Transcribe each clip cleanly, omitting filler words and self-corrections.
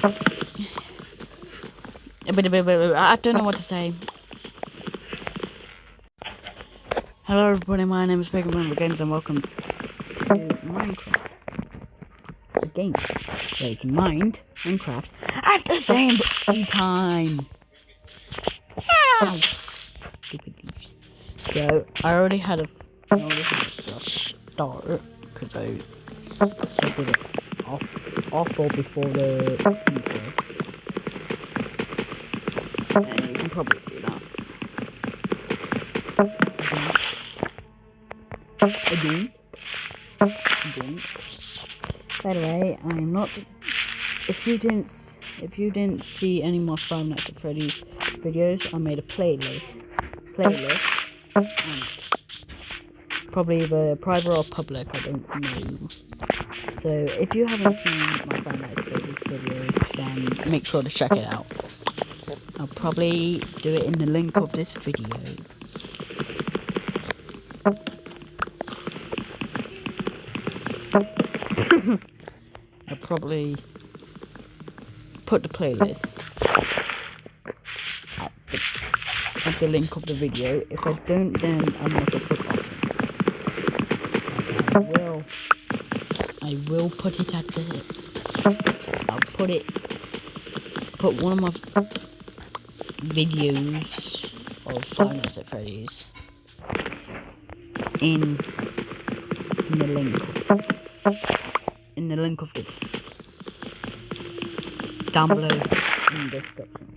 I don't know what to say. Hello everybody, my name is Pokemon Games and welcome to Minecraft. A game where you can mine Minecraft at the same time. Ow. Stupid leaves. So, I already had a start because I did it off or before the intro. And you can probably see that. Again. By the way, I'm not. If you didn't see any more Five Nights at Freddy's videos, I made a playlist, and probably either private or public. I don't know. So if you haven't seen my Five Nights at Freddy's videos, then make sure to check it out. I'll probably do it in the link of this video. I'll probably put the playlist at the link of the video. If I don't, then I must have forgotten. I will put it at the. I'll put one of my videos of Five Nights at Freddy's in the link of this down below in the description.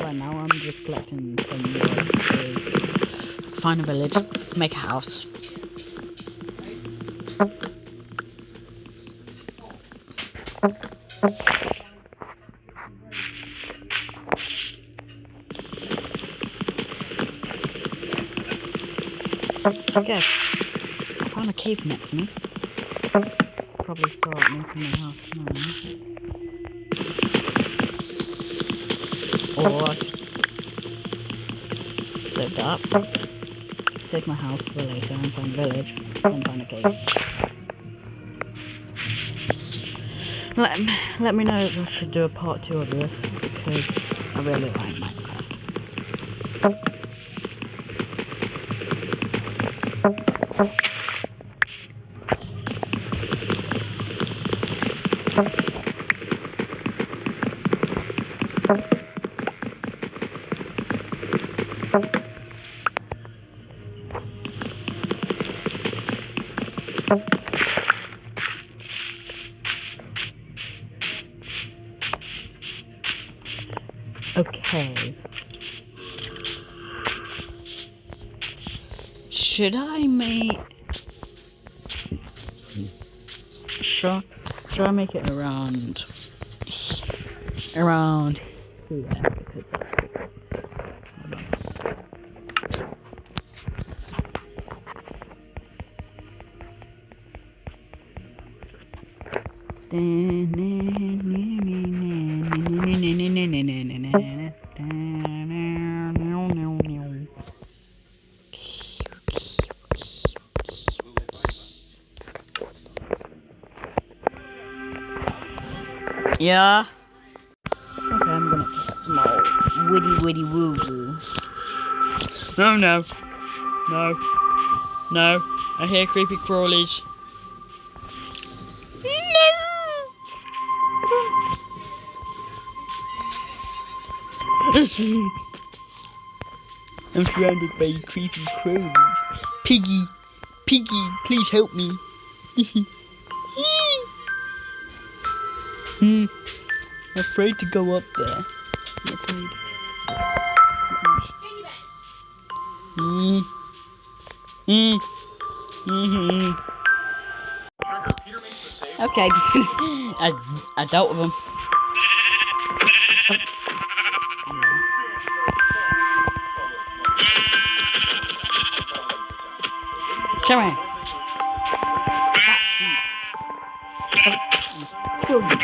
Right now I'm just collecting some wood to find a village, make a house. I guess I found a cave next to me. Probably start making my house now. Or save that. Save my house for later and find a village and find a cave. Let me know if I should do a part 2 of this because I really like Minecraft. Okay. Should I make... Should I make it around here? Because that's good. Yeah. Okay, I'm gonna put some more witty woo woo. No. I hear creepy crawlies. No. I'm surrounded by creepy crows. Piggy, please help me. I'm afraid to go up there. I'm afraid. Okay, I dealt with him. Come on. Kill me.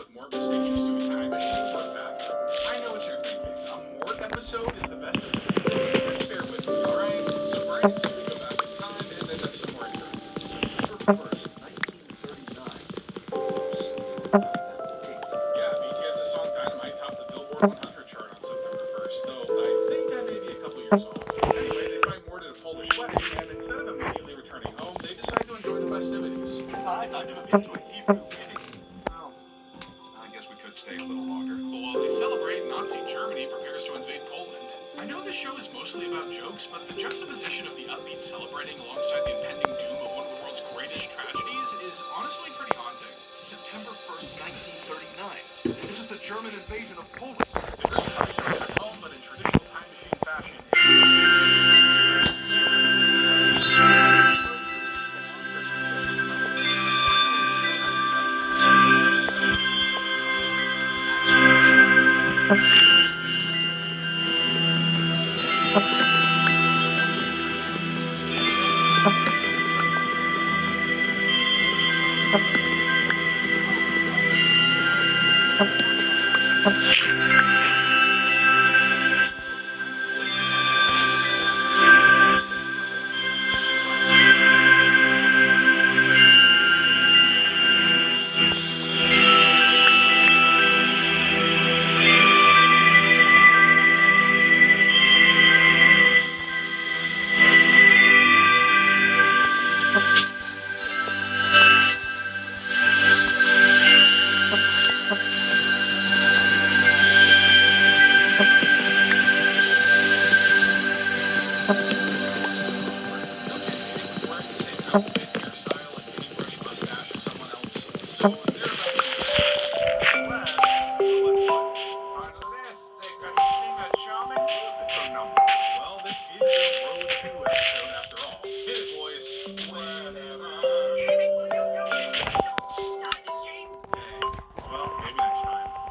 with more mistakes Stewie's time machine for a bathroom. I know what you're thinking. A Mort episode is the best of the season. Just bear with me, alright? So Brian and Stewie go back in time and then there's some more interactions. September 1st, 1939. Yeah, BTS's song Dynamite topped the Billboard 100 chart on September 1st, though I think I may be a couple years off. Anyway, they find Mort at a Polish wedding, and instead of immediately returning home, they decide to enjoy the festivities. Besides, I've never been to a Hebrew wedding. Well, I guess we could stay a little longer. But while they celebrate, Nazi Germany prepares to invade Poland. I know this show is mostly about jokes, but the juxtaposition of the upbeat celebrating alongside the impending doom of one of the world's greatest tragedies is honestly pretty haunting. September 1st, 1939. This is the German invasion of Poland. The group tries to return home, but in traditional time machine fashion,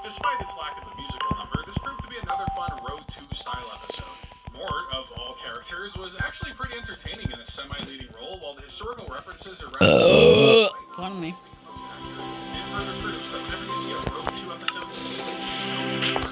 Despite its lack of a musical number, this proved to be another fun Road 2 style episode. Mort, of all characters, was actually pretty entertaining in a semi-leading role, while the historical references are rather... Pardon me. And further proofs that whenever you see a Road 2 episode this season,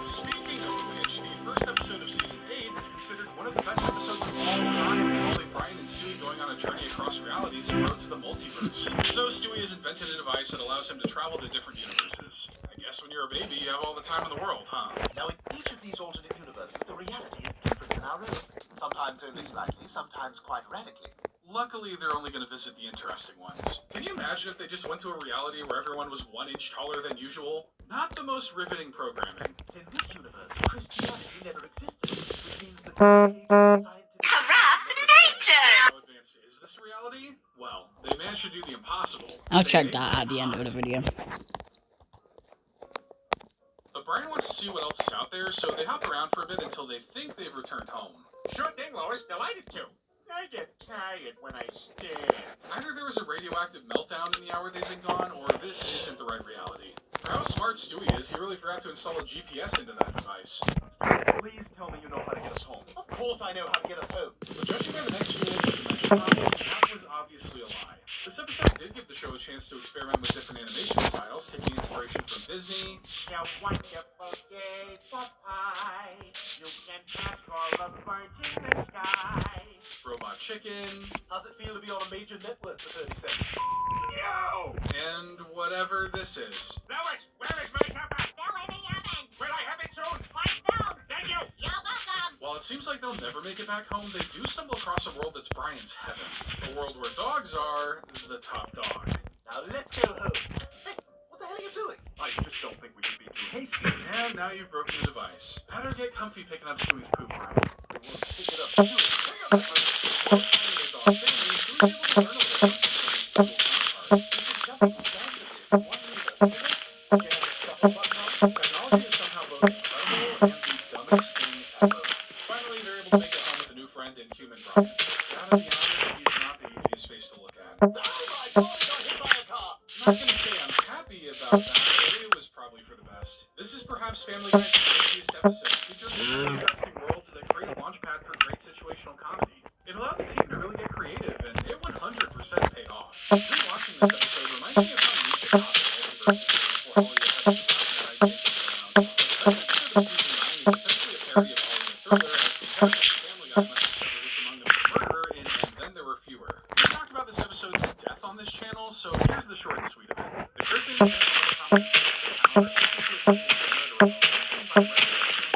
speaking of which, the first episode of Season 8 is considered one of the best episodes of all time, involving Brian and Stewie going on a journey across realities and Road to the Multiverse. So Stewie has invented a device that allows him to travel to different universes. I guess when you're a baby, you have all the time in the world, huh? Now, in each of these alternate universes, the reality is different than our own. Sometimes only slightly, sometimes quite radically. Luckily, they're only going to visit the interesting ones. Can you imagine if they just went to a reality where everyone was 1 inch taller than usual? Not the most riveting programming. In this universe, Christianity never existed, which means that scientific... Corrupt nature! How advanced is this reality? Well, they managed to do the impossible. I'll They check made that at the end of the video. But Brian wants to see what else is out there, so they hop around for a bit until they think they've returned home. Sure thing, Lois. Delighted to. I get tired when I stand. Either there was a radioactive meltdown in the hour they've been gone, or this isn't the right reality. For how smart Stewie is, he really forgot to install a GPS into that device. Please tell me you know how to get us home. Of course I know how to get us home. But judging by the next few minutes of the mention, that was obviously a lie. This episode did give the show a chance to experiment with different animation styles, taking inspiration from Disney, It's a wonderful day for pie. You can ask all the birds in the sky. Robot Chicken, How's it feel to be on a major network for 30 seconds? Yo! and whatever this is. Lois, where is my supper? Still in the oven. Will I have it soon? Quite soon. Thank you. You're welcome. While it seems like they'll never make it back home, they do stumble across a world that's Brian's heaven. A world where dogs are the top dog. Now let's go home. Hey, what the hell are you doing? I just don't think we should be too hasty. And now you've broken the device. Better get comfy picking up Stewie's poop, Brian. We won't pick it up. Do it. Finally, they're able to make it home with a new friend and human Brian. Gotta be honest, he's not the easiest face to look at. Oh my God, I got hit by a car. I'm not gonna say I'm happy about that, but it was probably for the best. This is perhaps Family Guy's craziest episode, featuring an interesting world that create a launchpad for great situational comedy. It allowed the team to really get creative, and it 100% paid off. Rewatching this episode reminds me of how Nisha got the multiverse before. all you have to around. The second episode of season 9 is essentially a parody of All in the Thriller, as contestants Family Guy must discover which among them is the murderer, and then there were fewer. We talked about this episode to death on this channel, so here's the short and sweet of it. The Griffins and all the comments of the town are looking to assume the murderer, by residents and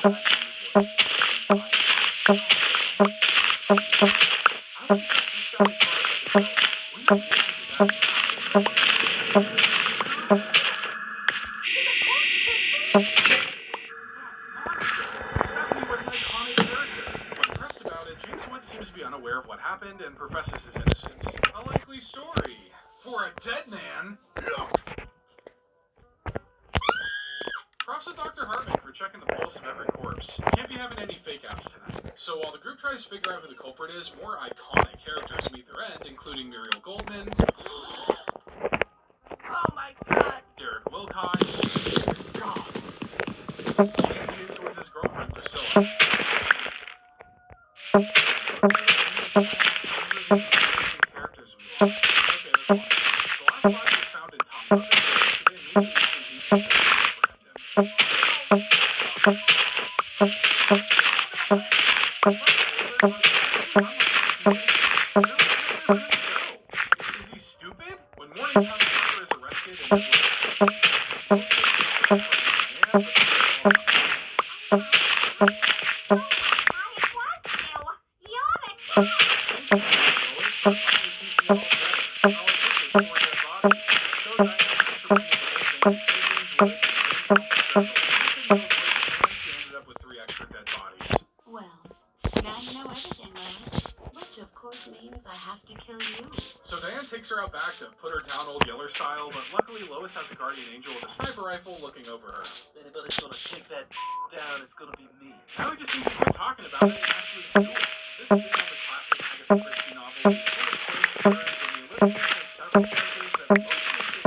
Stephanie was an iconic character. When pressed about it, James Wood seems to be unaware of what happened and professes his innocence. A likely story for a dead man. Props to Dr. Hartman for checking the pulse of every corpse. Can't be having any fake outs tonight. So while the group tries to figure out who the culprit is, more iconic characters meet their end, including Muriel Goldman, Oh my god! Derek Wilcox, and James Woods' girlfriend Priscilla. Characters we love. Okay, that's one. The last body was found in Tom Robbins, so they immediately sees Is he stupid? When Morning Town Sniper is arrested ended up with 3 extra dead bodies. Well, now you know everything, Lois. Which, of course, means I have to kill you. So Diane takes her out back to put her down Old Yeller style, but luckily Lois has a guardian angel with a sniper rifle looking over her. If anybody's gonna take that down, it's gonna be me. Now we just need to quit talking about it and actually do it. This is on the classic Agatha Christie novel, full of twists, turns, and the elimination of several characters that mostly stay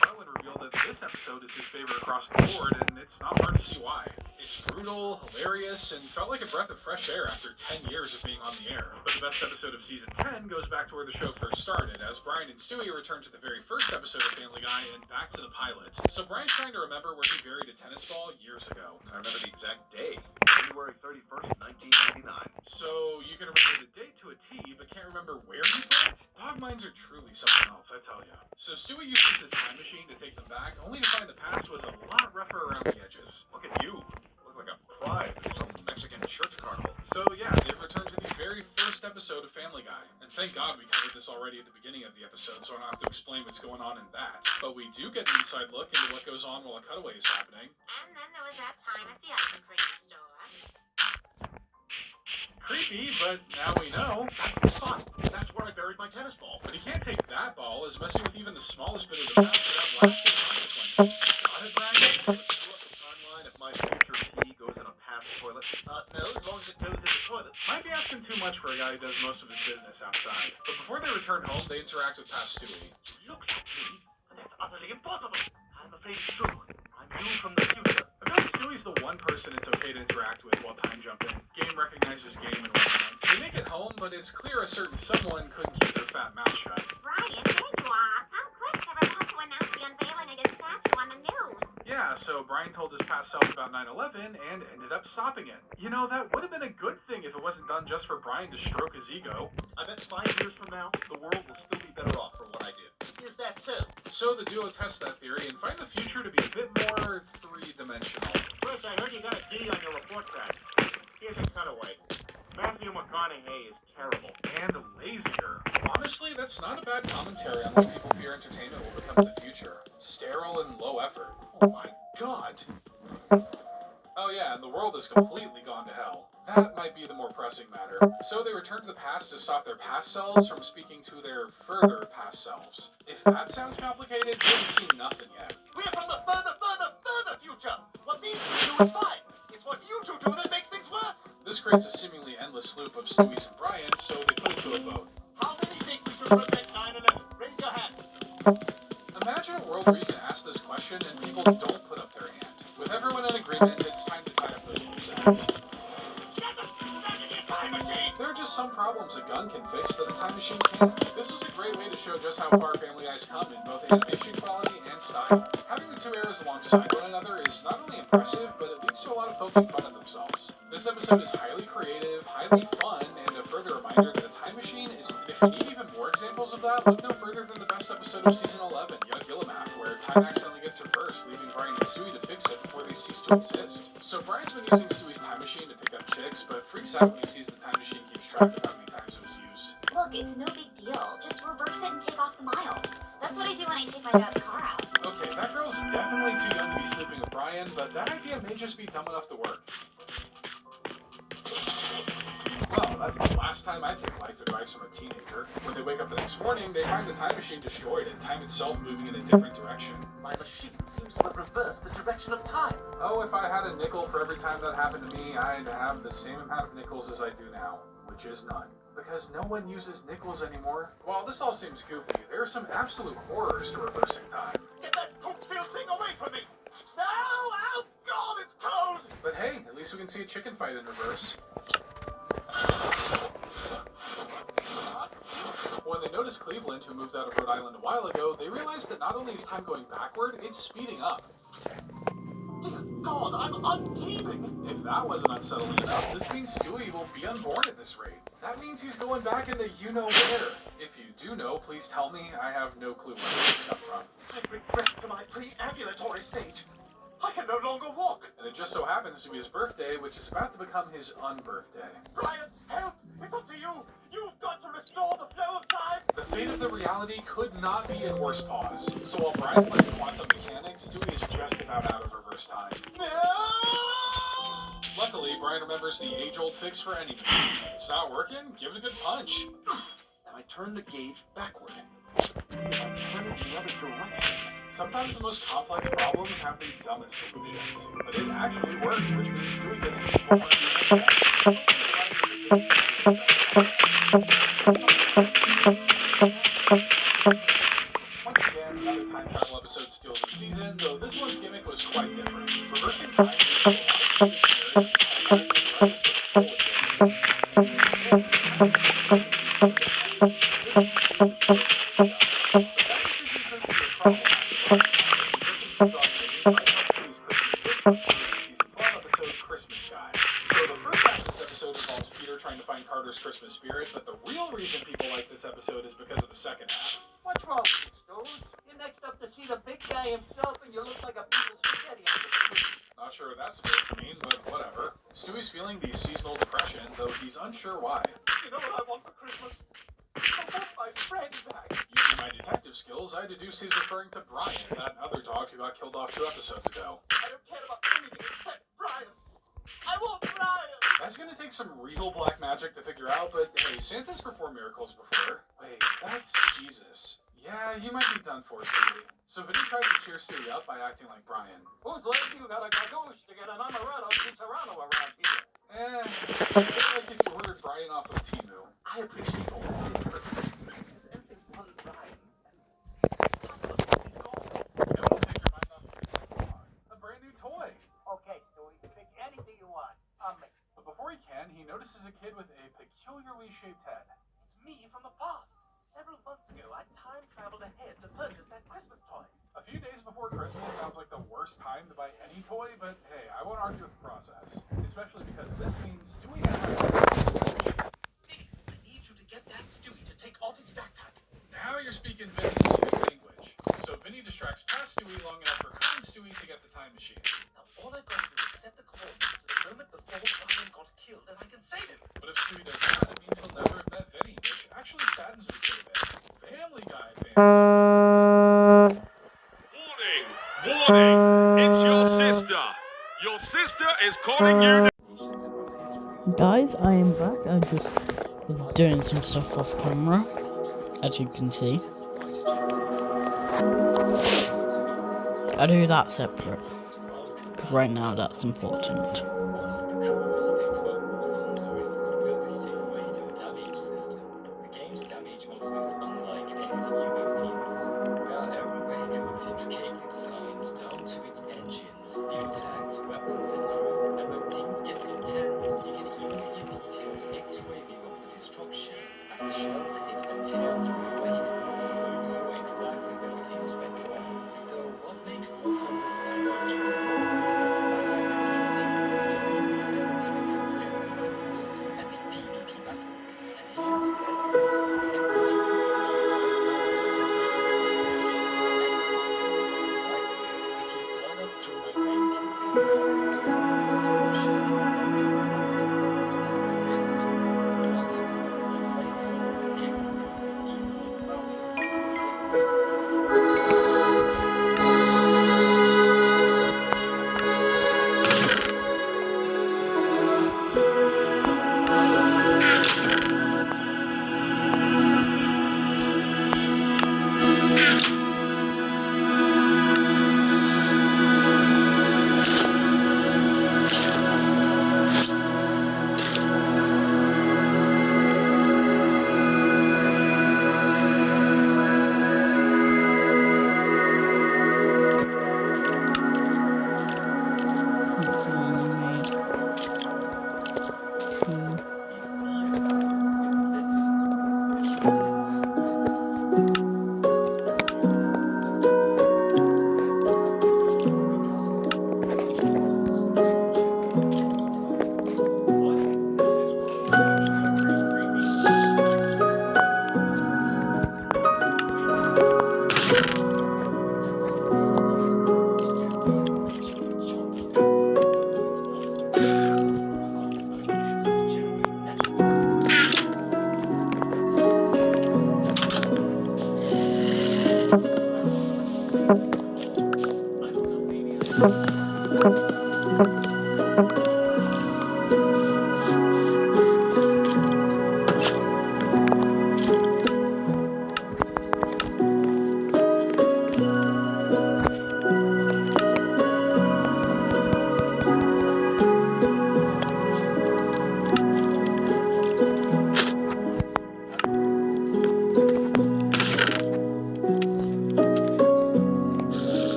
Garland revealed that this episode is his favorite across the board, and it's not hard to see why. It's brutal, hilarious, and felt like a breath of fresh air after 10 years of being on the air. But the best episode of season 10 goes back to where the show first started, as Brian and Stewie return to the very first episode of Family Guy and back to the pilot. So Brian's trying to remember where he buried a tennis ball years ago. I remember the exact day, January 31st, 1999. So you can remember the date to a T, but can't remember where you put it? Dog minds are truly something else, I tell ya. So Stewie uses his time machine to take them back, only to find the past was a lot rougher around the edges. Look at you. Look like a prize at some Mexican church carnival. So yeah, they've returned to the very first episode of Family Guy. And thank God we covered this already at the beginning of the episode, so I don't have to explain what's going on in that. But we do get an inside look into what goes on while a cutaway is happening. And then there was that time at the ice cream store. Creepy, but now we know. That's the spot. That's where I buried my tennis ball. But he can't take that ball as messing with even the smallest bit of the past without lasting consequences. Got it, Brian? Let's screw up the timeline if my future pee goes in a past toilet. No, as long as it goes in the toilet. Might be asking too much for a guy who does most of his business outside. But before they return home, they interact with past Stewie. You look like me, and that's utterly impossible. I'm afraid it's true. I'm you from the future. I feel like Stewie's the one person it's okay to interact with while time jumping. Game recognizes game and whatnot. They make it home, but it's clear a certain someone couldn't keep their fat mouth shut. Brian, there you are. How quick everyone has to announce the unveiling of his statue on the news. Yeah, so Brian told his past self about 9/11 and ended up stopping it. You know, that would have been a good thing if it wasn't done just for Brian to stroke his ego. I bet 5 years from now, the world will still be better off for what I did. Is that so? So the duo tests that theory and find the future to be a bit more three-dimensional. Chris, I heard you got a D on your report card. Here's a cutaway. Matthew McConaughey is terrible. And lazier. Honestly, that's not a bad commentary on what people fear entertainment will become in the future. Sterile and low effort. Oh my god. Oh yeah, and the world has completely gone to hell. That might be the more pressing matter. So they return to the past to stop their past selves from speaking to their further past selves. If that sounds complicated, you haven't seen nothing yet. We're from the further future. What these two do is fine. It's what you two do that makes things worse. This creates a seemingly endless loop of Stewie's and Brian, so they put it to a vote. How many think we should protect 9/11? Raise your hand. Imagine a world where you can ask this question and people don't put up their hand. With everyone in agreement, it's time to tie up those loose ends. There are just some problems a gun can fix that a time machine can't. This was a great way to show show just how far Family Guy's come in both animation quality and style. Having the two eras alongside one another is not only impressive, but it leads to a lot of poking fun at themselves. This episode is highly creative, highly fun, and a further reminder that a time machine is... If you need even more examples of that, look no further than the best episode of Season 11, Young Gillimath, where time accidentally gets reversed, leaving Brian and Stewie to fix it before they cease to exist. So Brian's been using Stewie's time machine to pick up chicks, but freaks out when he sees the time machine keeps track of how many times it was used. Look, it's no big deal. Just reverse it and take off the miles. That's what I do when I take my dad's car out. Okay, that girl's definitely too young to be sleeping with Brian, but that idea may just be dumb enough to work. Well, that's the last time I take life advice from a teenager. When they wake up the next morning, they find the time machine destroyed and time itself moving in a different direction. My machine seems to have reversed the direction of time. Oh, if I had a nickel for every time that happened to me, I'd have the same amount of nickels as I do now, which is none. Because no one uses nickels anymore. While this all seems goofy, there are some absolute horrors to reversing time. Get that poop-filled thing away from me! No! Oh, God, it's cold! But hey, at least we can see a chicken fight in reverse. When they notice Cleveland, who moved out of Rhode Island a while ago, they realize that not only is time going backward, it's speeding up. Dear God, I'm unteaming! If that wasn't unsettling enough, this means Stewie will be unborn at this rate. That means he's going back into you-know-where. If you do know, please tell me. I have no clue where this comes from. I've regressed to my pre-ambulatory stage. I can no longer walk. And it just so happens to be his birthday, which is about to become his unbirthday. Brian, help! It's up to you! You've got to restore the flow of time! The fate of the reality could not be in worse pause. So while Brian plays quantum mechanics, Stewie is just about out of reverse time. No! Luckily, Brian remembers the age-old fix for anything. It's not working? Give it a good punch. Now I turn the gauge backward. I turn it the other direction. Sometimes the most complex problems have the dumbest solutions. But it actually works, which means Stewie gets to perform once again, another time travel episode steals the season, though this one's gimmick was quite different. Reversing time Christmas Guy. So the first half of this episode involves Peter trying to find Carter's Christmas spirit, but the real reason people like this episode is because of the second half. What's wrong with you, Stones? You're next up to see the big guy himself, and you look like a piece of spaghetti on the street. Not sure what that's supposed to mean, but whatever. Stewie's feeling the seasonal depression, though he's unsure why. You know what I want for Christmas? I want my friend back. Using my detective skills, I deduce he's referring to Brian, that other dog who got killed off 2 episodes ago. I don't care about anything except Brian. I want Brian. That's gonna take some real black magic to figure out, but hey, Santa's performed miracles before. Wait, that's Jesus. Yeah, you might be done for, Stewie. So Vinny tries to cheer Stewie up by acting like Brian. Who's like you got a gagoosh to get an amaretto di Toronto around here? It's like if you ordered Brian off of Temu. I appreciate all this, but is anything fun Brian? And he's gone. It won't take your mind off of it. A brand new toy. Okay, Stewie, pick anything you want. I'll make it. But before he can, he notices a kid with a peculiarly shaped head. It's me from the past. Several months ago, I time traveled ahead to purchase that Christmas toy. A few days before Christmas sounds like the worst time to buy any toy, but hey, I won't argue with the process. Especially because this means Stewie has I need you to get that Stewie to take off his backpack. Now you're speaking Vinny's native language. So Vinny distracts past Stewie long enough for Clean Stewie to get the time machine. Now all I've got to do is set the coordinates to the moment before Brian got killed, and I can save him. But if Stewie does that, it means he'll never have met Vinny, which actually saddens the kid a bit. Family Guy fans. Warning! Warning! It's your sister! Your sister is calling you now! Guys, I am back. I just was doing some stuff off camera, as you can see. I do that separate, because right now that's important. I don't know, maybe I.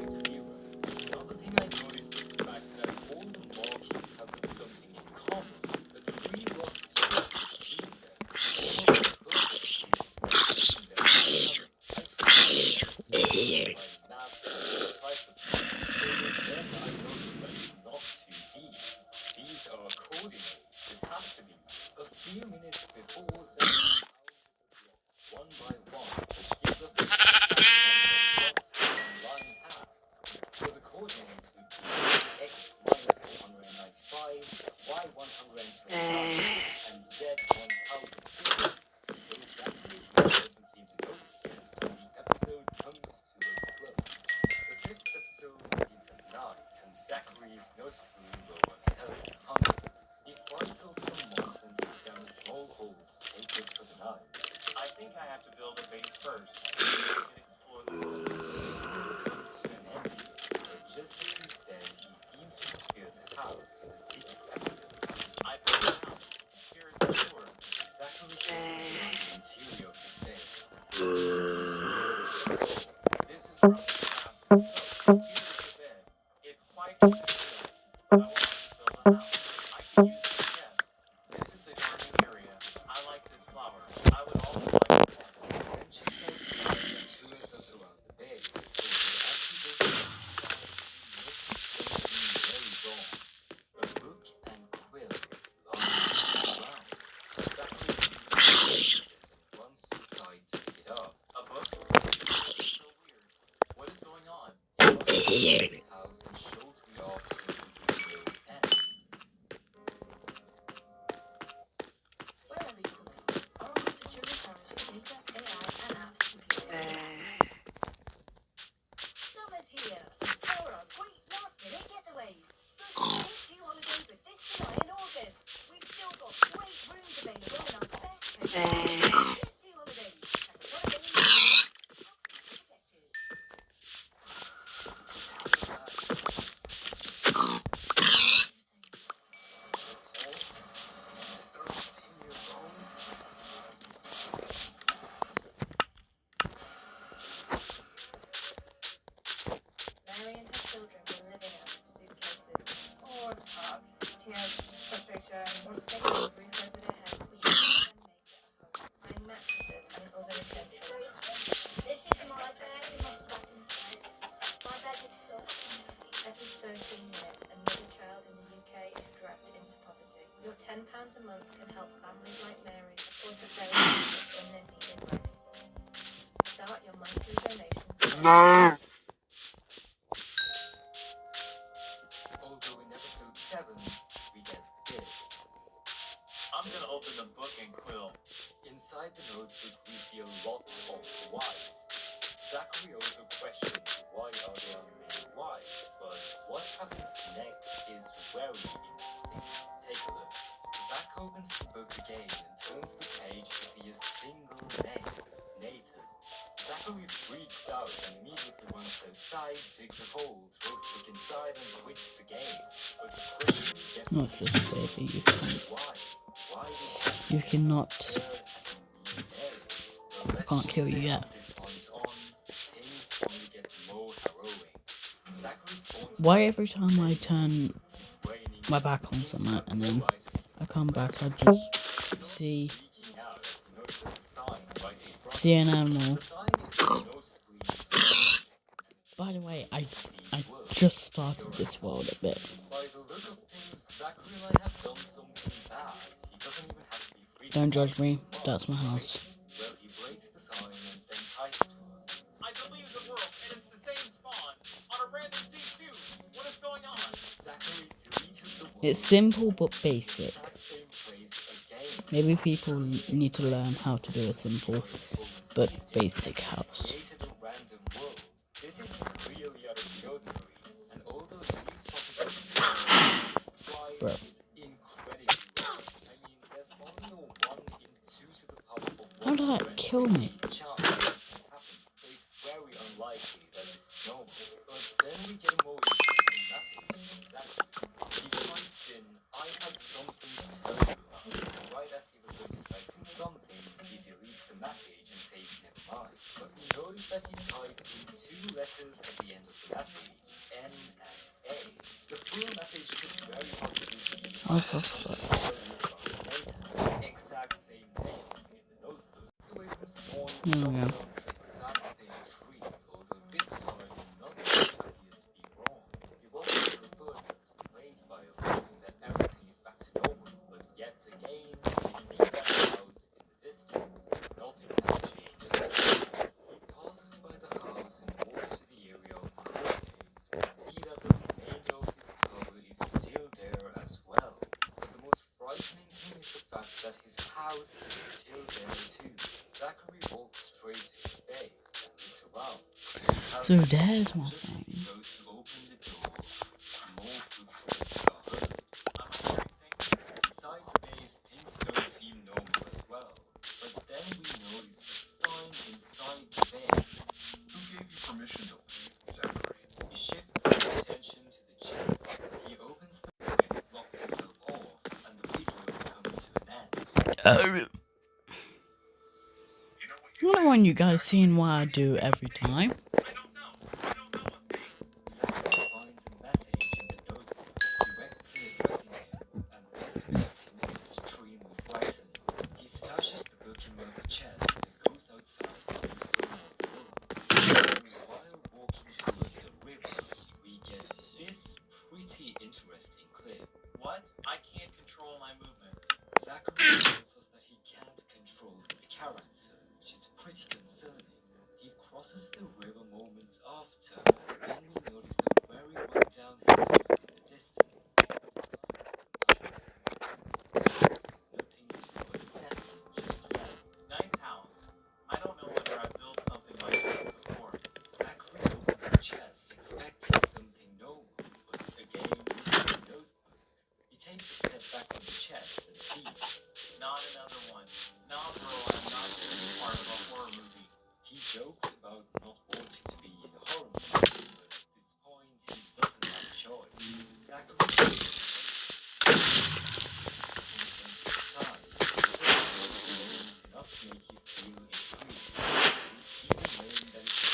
Another thing I noticed is the fact that all the markings have something in common. The three rock pieces between them, all of the purpose is making them together. I tried my math type of thing, but then I noticed that it's not too deep. These are coordinates. It has to be. A few minutes before setting one by one, which gives us the line path. So the coordinates would be x minus 195, y 129, and z 1000. But Zachary doesn't seem to notice this, and the episode comes to a close. The fifth episode begins at night, and Zachary is no screwball on hell and hunger. He flies over some moss and takes down a small hole sacred for the night. I think I have to build a base first, so I can explore the world. Comes to an end here, but just as he said, he seems to have built a house in the sixth episode. I built a house. Here is the door. Zachary shows the interior of his bed. This is from the craft itself. Here is the bed. It's quite considerable, but I want to build a house. I can use this again. This is the garden area. I like this flower. I would also like this one. Then she goes down and tours us around the bed. So as she goes inside, she notices something very wrong. A book and quill is lying around. Zachary sees and runs to the side to pick it up. A book? It's so weird. What is going on? He runs to his house and shows me off to the video end. Where are these books? Oral secure authority, data, AI, and apps computer. Summer's here. For our great last-minute getaways. Book your holidays with this July and August. We've still got great rooms available in our best hotels. Get to holidays and the holidays Mary and her children were living out of suitcases. Or tears, frustration. Once they had a roof over their heads, we helped them make it a home. Buying mattresses and other essentials. This is my bed and my stocking bed. My bed is soft. Every 13 minutes, another child in the UK is dragged into poverty. Your £10 a month can help families like Mary afford the therapy when they're needed most. Start your monthly donation today. Although in episode 7, we get this. I'm gonna open the book and quill. Inside the notebook, we see a lot of whys. Zachary also questions why are there many whys, but what happens next is very interesting. Take a look. Zach opens the book again and turns the page to see a single name, Nathan. Zachary freaks out and immediately runs outside, digs a hole, throws the book inside and quits the game. But the question gets Not just baby, you can't. why? Why did You cannot. I Can't kill you yet. Why every time I turn my back on something and then I come back, I just see an animal. By the way, I just started this world a bit. By the look of things, Zachary might have done something bad. He Don't judge me, that's my house. Well, he breaks the sign and then ties to us. I just leave the world, and it's the same spawn on a random scene too. What is going on? Zachary deleted the world. It's simple but basic. Exact same place again. Maybe people need to learn how to do a simple but basic house. Created a random world. This is really out of the ordinary, and although these Bro. it's incredible. I mean, there's only a 1 in 2 to the power of 1. How did that kill me? Chance that can happen, so it's very unlikely that it's normal. But then we get a more interesting message. That's he types in, I have something to tell you about. Right as he was expecting something, he deletes the message and says never mind. But we notice that he types in 2 letters at the end of the message, N and A. The full message could very possibly be Oh, fuck. exact same name in the notebook. So it was on There we go. exact same tree, although this time nothing appears to be wrong. You've also referred to the main file that everything is back to normal, but yet again, we see that house in the distance. Nothing has changed. He passes by the house and walks to the area of the court case to see that the remainder of his tower is still there as well. But the most frightening thing is the fact that his house is still there too. Zachary walks straight to his base and looks around. So there's my thing. Goes to open the door. More footsteps are heard. Am I hearing things? Inside the base, things don't seem normal as well. But then we notice the sign inside the base. Who gave you permission to leave, Zachary? He shifts his attention to the chest. He opens the door, locks himself off, and the video comes to an end. I don't want you guys seeing what I do every time. I don't know. I don't know a thing. Zachary finds a message in the notebook directly addressing him, and this makes him extremely frightened. He stashes the book in one of the chests and goes outside to explore the room. While walking towards a river, we get this pretty interesting clip. What? I can't control my movements. Zachary tells us that he can't control his character, which is pretty concerning. He crosses the river moments after, then we notice a very run-down house in the distance. Nothing too upsetting just yet. Nice house. I don't know whether I've built something like this before. Zachary opens the chest, expecting something normal, but again, no notebook. He takes a step back from the chest and sees. Not another one. Nah, bro, I'm not gonna be part of a horror movie. He jokes about not wanting to be in a horror movie, but at this point he doesn't have a choice. Zachary enough to make you feel intrigued. He's even knowing that it's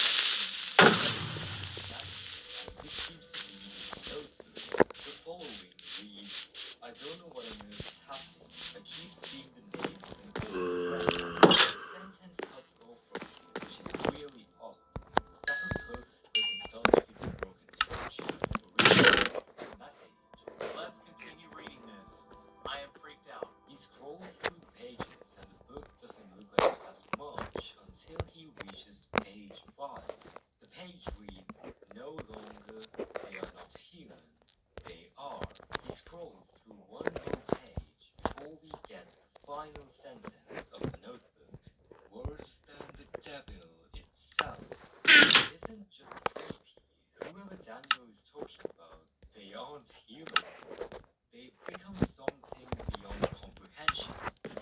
this seems to be his notebook. The following reads, I don't know what on earth is happening. I keep seeing the name and the sentence cuts off from it, which is really odd. Zachary closes the book and starts reading the broken structure. The message. Let's continue reading this. I am freaked out. He scrolls through the pages and the book doesn't look like it has much until he reaches page 5. The page reads, no longer, they are not human, they are. He scrolls through one more page before we get the final sentence of the notebook. Worse than the devil itself. It isn't just creepy. Whoever Daniel is talking about, they aren't human. They've become something beyond comprehension.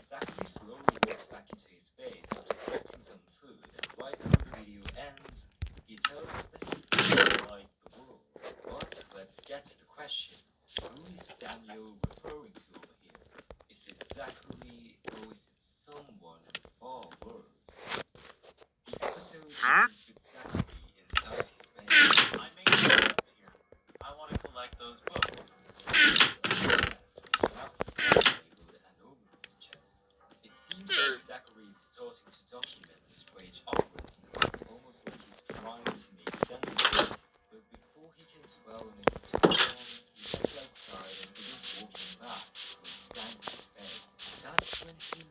Zachary slowly walks back into his base after collecting some food, and right before the video ends, he tells us that he doesn't like the world. But let's get to the question. Who is Daniel referring to over here? Is it Zachary, or is it someone far worse? The episode ends with Zachary inside his base. I made a list here. I want to collect those books. It seems like Zachary is starting to document the strange occurrences, almost like he's trying to make sense of it. But before he can dwell on it too long, he heads outside and begins walking back towards Daniel's bed. That's when he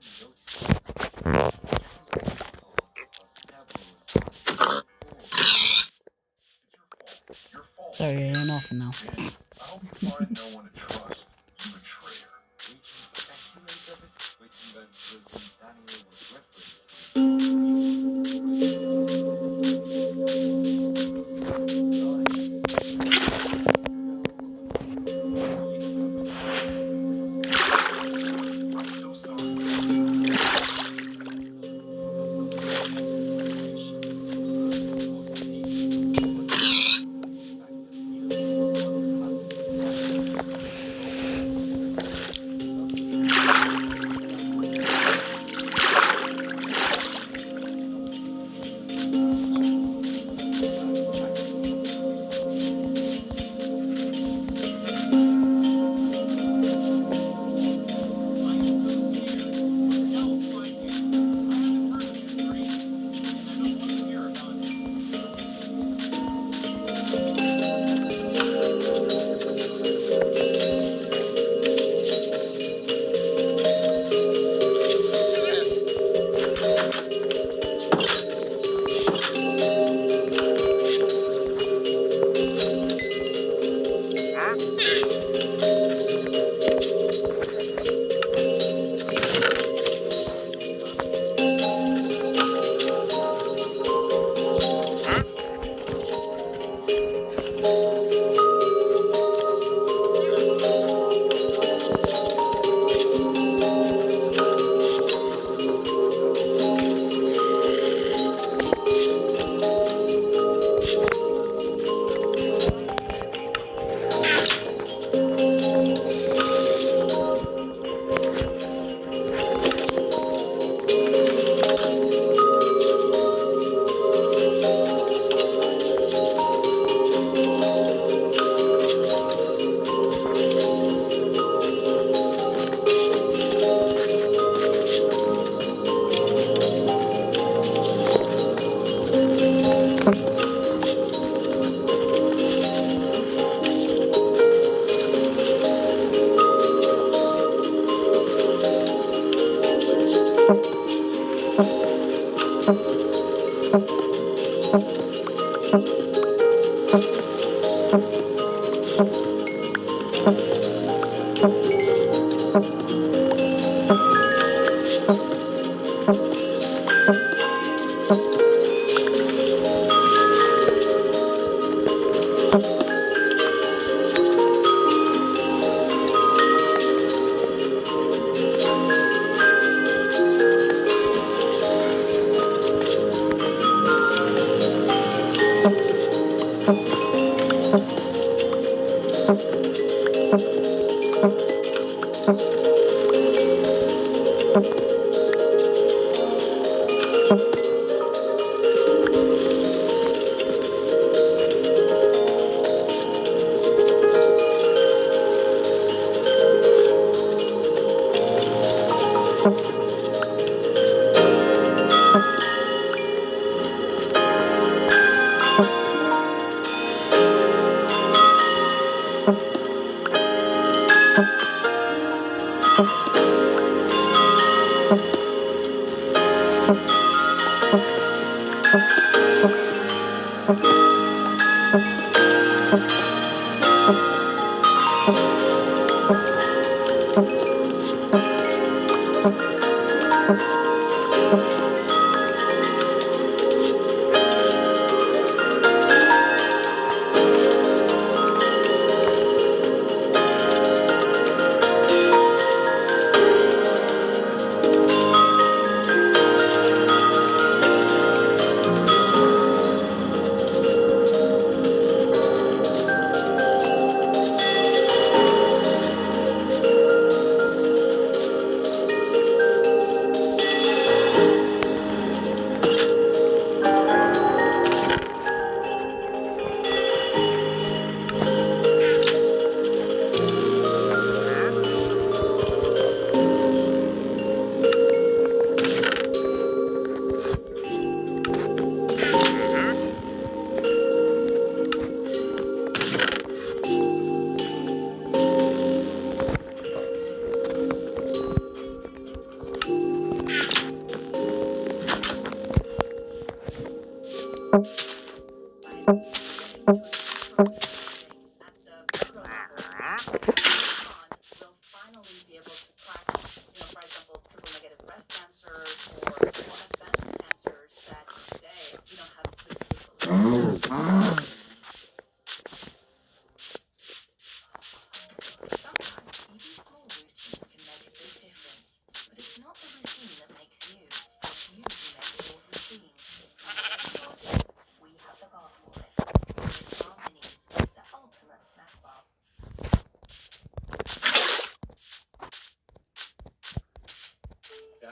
Sorry, enough now. I hope you find no one to trust, you betrayer. We can speculate a bit, written that Wisdom Daniel was I'm so sorry.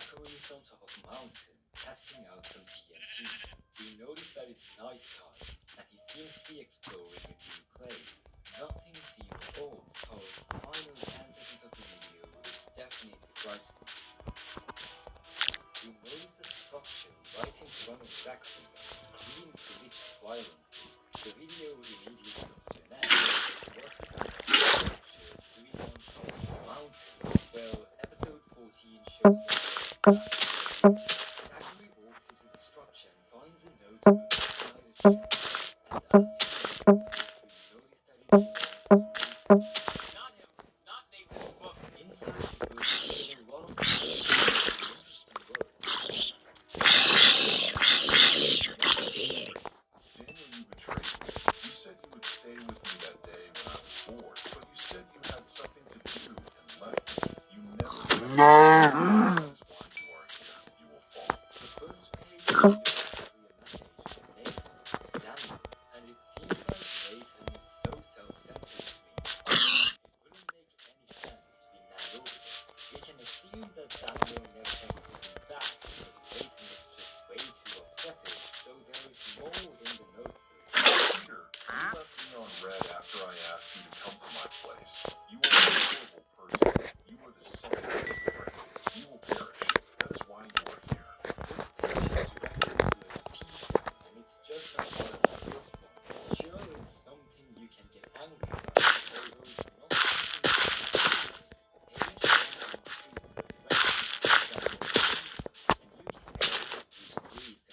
Zachary is on top of a mountain, testing out some TNT. We notice that it's nighttime, and he seems to be exploring a new place. Nothing seems odd, so the final 10 seconds of the video is definitely frightening. We notice the structure right in front of Zachary, and the screen glitches violently. The video immediately comes to an end. What is the structure doing on top of the mountain? Well, episode 14 shows us Zachary walks into the structure and finds a notebook beside it. And as he notices, we notice that it belongs to Nathan. Not him. Not Nathan's book. Inside the book, there are a lot of interesting words. Daniel, you betrayed me. You said you would stay with me that day when I was bored, but you said you had something to do and left. You never said that is why you are here. You will fall. The first page is actually a message from Nathan to Daniel, and it seems like Nathan is so self-centered to me. I mean, it wouldn't make any sense to be mad over it. We can assume that Daniel never texted him back because Nathan was just way too obsessive, so there is more in the notebook. Peter, you left me on red after I asked you to come to my place. You are a horrible person. You are the son of a friend. You will perish. That is why you are here. This page is directed towards Peter, and it's just as bad as the first one. Sure, it's something you can get angry about, although it's not something you can do. Page 1 and 2 are directed towards Daniel and you can guess what page 3 is going to be about.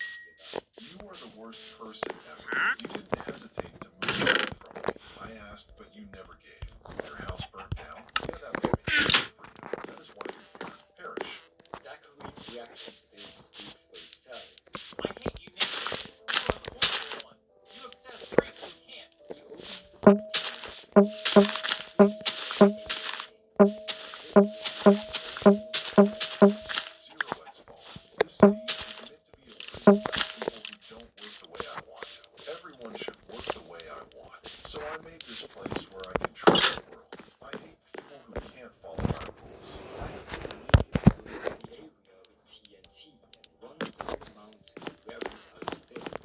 You are the worst person ever. You didn't hesitate to move away from me. I asked, but you never gave. Your house burnt down? Yeah, that was me. For you. That is why you're here. Perish. Zachary's reaction to this speaks for itself. I hate you, Nathan. You are the horrible one. You obsess freaks who can't. He opens the book Zero X ball. This city is meant to be a prison for people who don't work the way I want to. Everyone should work the way I want. So I made this place where I can trust the world. I hate people who can't follow my rules. immediately goes to the area with TNT and runs down the mountain where it has stairs.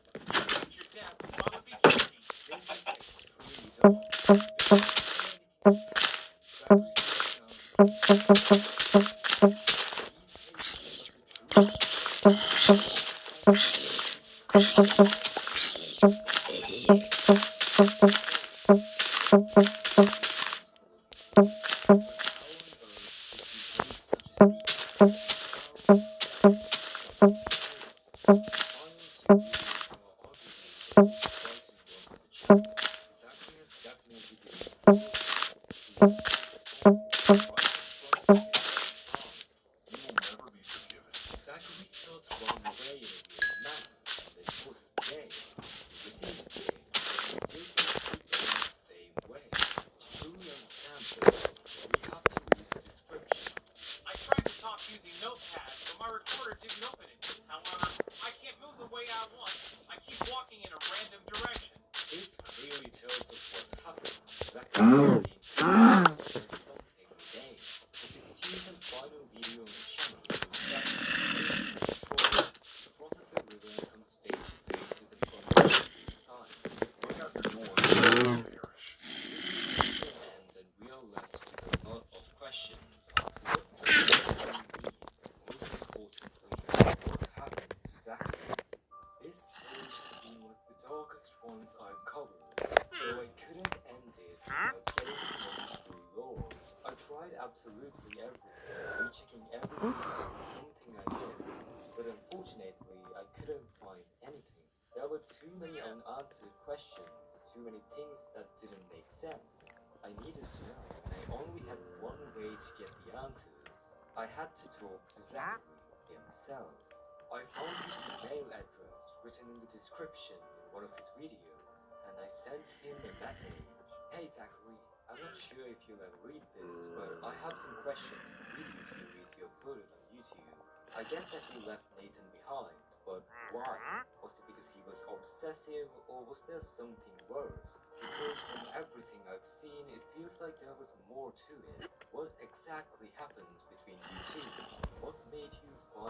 Meet your death on the beginning. This is extremely dark. There's so many things to see, and Zachary goes down. You will never be forgiven. Zachary starts running away in a weird manner, and then causes the game. He receives the game, but he still seems to be going the same way. To truly understand this, we have to read the description. I tried to talk using Notepad, but my recorder didn't open it. However, I can't move the way I want. I keep walking in a random direction. This clearly tells us what's happened. Zachary is something in the game. The 16th and final video on the channel shows Zachary destroyed. The processor river comes face to face with the front inside. Look out your door and perish. This is the end, and we are left with a lot of questions. What does Zachary mean? Most importantly, what happened to Zachary? This page has been one of the darkest ones I've covered, though I couldn't end it without getting someone through lore. I tried absolutely everything, rechecking every video for something I missed, but unfortunately I couldn't find anything. There were too many unanswered questions, too many things that didn't make sense. I needed to know, and I only had one way to get the answers. I had to talk to Zachary himself. I found his email address written in the description in one of his videos, and I sent him a message. Hey Zachary, I'm not sure if you'll ever read this, but I have some questions on the video series you uploaded on YouTube. I get that you left Nathan behind, but why? Was it because he was obsessive, or was there something worse? Because from everything I've seen, it feels like there was more to it. What exactly happened between you two? What made you fall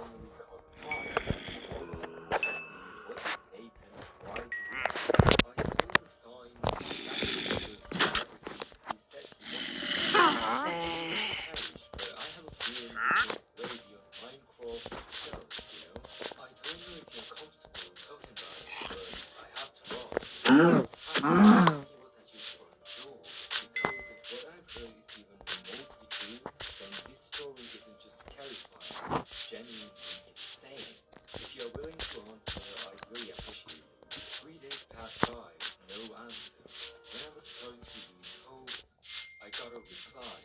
was at your front door. Because if what I've heard is even remotely true, then this story isn't just terrifying, it's genuinely insane. If you're willing to answer, I'd really appreciate it. 3 days passed by, no answer. When I was going to leave home, I got a reply.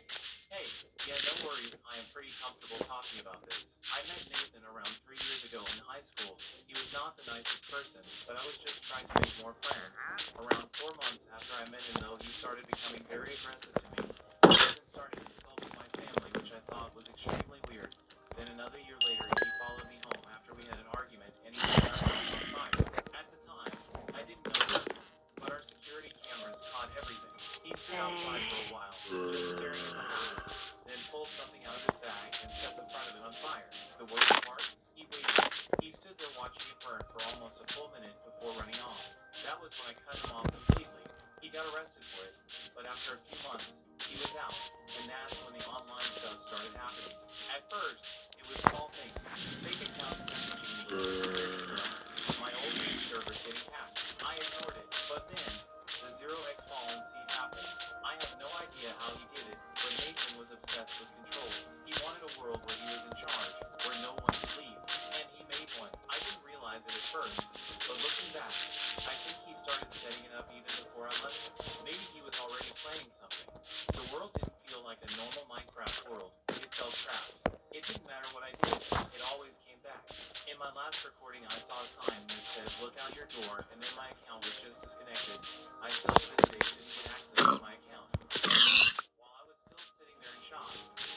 Hey, yeah, no worries. I am pretty comfortable talking about this. I met Nathan around 3 years ago in high school. He was not the nicest person, but I was just trying to make more friends. Around 4 months after I met him, though, he started becoming very aggressive to me. He even started insulting my family, which I thought was extremely weird. Then another year later, he followed me home after we had an argument, and he set our house on fire. At the time, I didn't know this, but our security cameras caught everything. He stood outside for a while, just staring at the house, then pulled something out of his bag and set the front of it on fire. The worst part? He waited. He stood there watching it burn for almost a full minute before running off. That was when I cut him off completely. He got arrested for it, but after a few months, he was out, and that's when the online stuff started happening. At first, it was small things. Fake accounts messaging me, my old news server getting hacked. I ignored it, but then the Zero X Fallen seed happened. I have no idea how he did it, but Nathan was obsessed with control. He wanted a world where he was in charge, where no one could leave, and he made one. I didn't realize it at first, but looking back, I think he started setting it up even before I left him. Maybe he was already planning something. The world didn't feel like a normal Minecraft world. It felt trapped. It didn't matter what I did, it always came back. In my last recording, I saw a sign that said, "Look out your door," and then my account was just disconnected. I still to this day didn't get access to my account. While I was still sitting there in shock,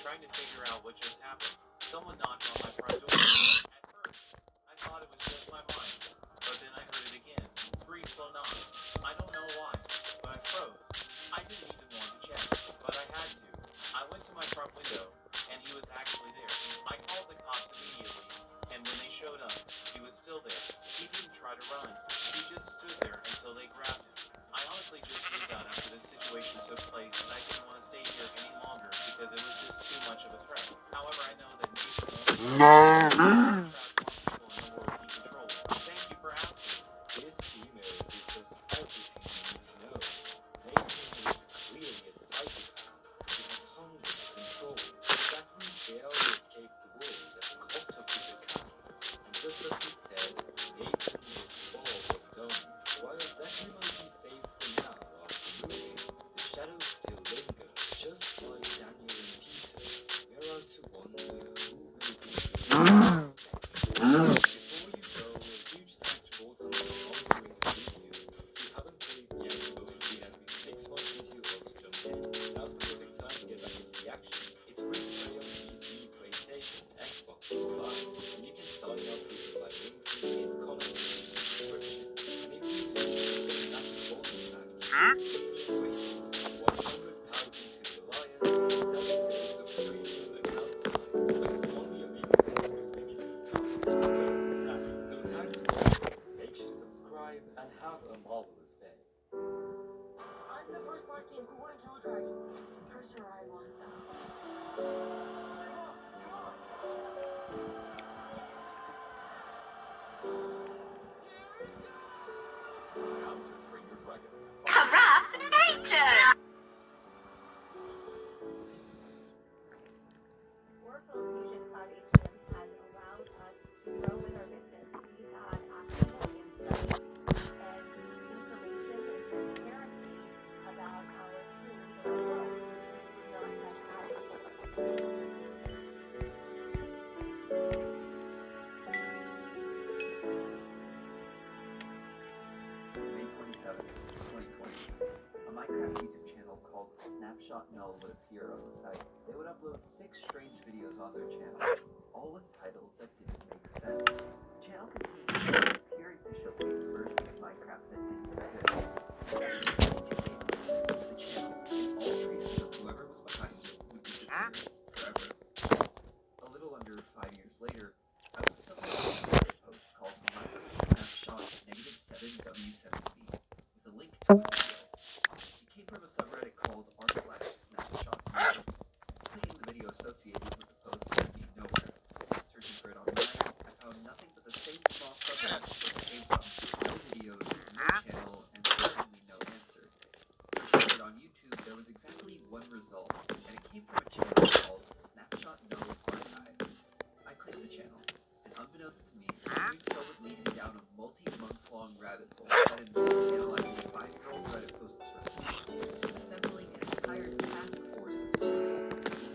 trying to figure out what just happened, someone knocked on my front door. At first, I thought it was just my mind, but then I heard it again. 3 slow knocks. I don't know why, but I froze. I didn't even want to check, but I had to. I went to my front window, and he was actually there. I called the cops immediately, and when they showed up, he was still there. He didn't try to run. He just stood there until they grabbed him. I honestly just moved out after this situation took place, and I didn't want to stay here any longer because it was just too much of a threat. However, I know that Nathan won't traps more people in the world he controls. Thank you for asking. This email gives us everything we need to know. Nathan is clearly a psychopath. He has hunger and control. That means they only escaped the world at the cost of his account. And just as he said, Nathan was all but done. While Zachary might be safe for now after moving, the shadows still linger, just like Daniel and Peter. We're out to wonder who will be doing this next. Before you go, a huge thanks to both of you for sponsoring this video. If you haven't played yet, don't forget at least 6 months into your host jump in. Now's the perfect time to get back into the action. It's free to play on PC, PlayStation, Xbox, or Live, and you can sign up using my link in the comment description. And if you want to get a massive bonus pack, you need to wait 100,000 to the Lions and 7 days of premium account time. But it's only available for a limited time. So thanks for watching. Make sure to subscribe and have a marvelous day. I'm the first Viking who wouldn't kill a dragon. For sure I want that. How to Train Your Dragon. Corrupt nature! Oracle Fusion Cloud HCM has allowed us to grow with our business. We've had access to insight and information and transparency about our teams and our world, which we not have had. May 27, 2020. A Minecraft YouTube channel called Snapshot Null would appear on the site. They would upload 6 strange videos on their channel, all with titles that didn't make sense. The channel contained pure Bishop-based versions of Minecraft that didn't exist. The channel and all traces of whoever was behind it would disappear forever. A little under 5 years later, I was stumbled upon a post called Minecraft Snapshot -7W7B with a link to a video. It came from a subreddit called r/snapshot. Clicking the video associated with the post led me nowhere. Searching for it online, I found nothing but the same small subreddit the post came from. No videos, no channel, and Unbeknownst to me, doing so would lead me down a multi-month-long rabbit hole that involved analyzing 5-year-old Reddit posts for clues, assembling an entire task force of sorts,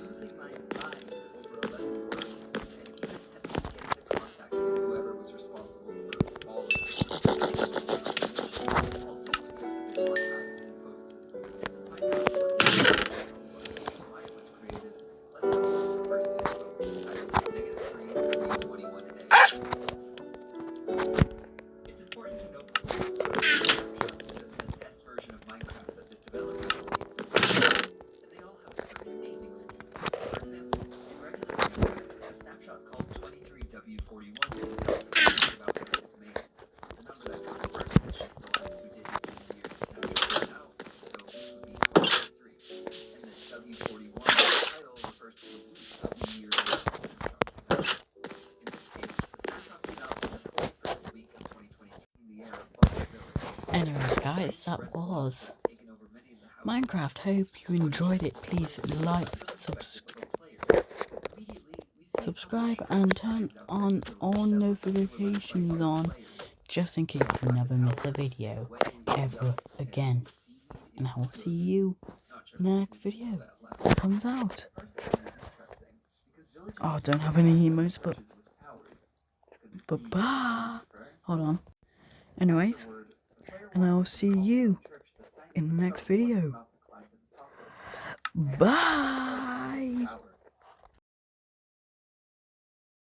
losing my mind over 11 words, and even attempting to get into contact with whoever was responsible for all of this. All 6 videos have been archived and posted, and to find out what the channel was, why it was created, let's have a look at the first video, titled -3W21A. It's important to note before we start, Snapshot is just a test version of Minecraft that the developers released to the public, and they all have a certain naming scheme. For example, in regular Minecraft, a snapshot called 23W41 tells the truth about when it was made. The number that comes first is just the last 2 digits in the year the snapshot came out, so this would be 2023. And the W41 title refers to the week of the year that the snapshot came out. In this case, the snapshot came out in the 41st week of 2023 in the era of Bubble Village. Anyways, guys, that was Minecraft. Hope you enjoyed it. Please like, subscribe, and turn on all notifications on, just in case you never miss a video ever again. And I will see you in the next video that comes out. Oh, I don't have any emotes, but bye. Hold on. Anyways, and I'll see you in the next video. Bye.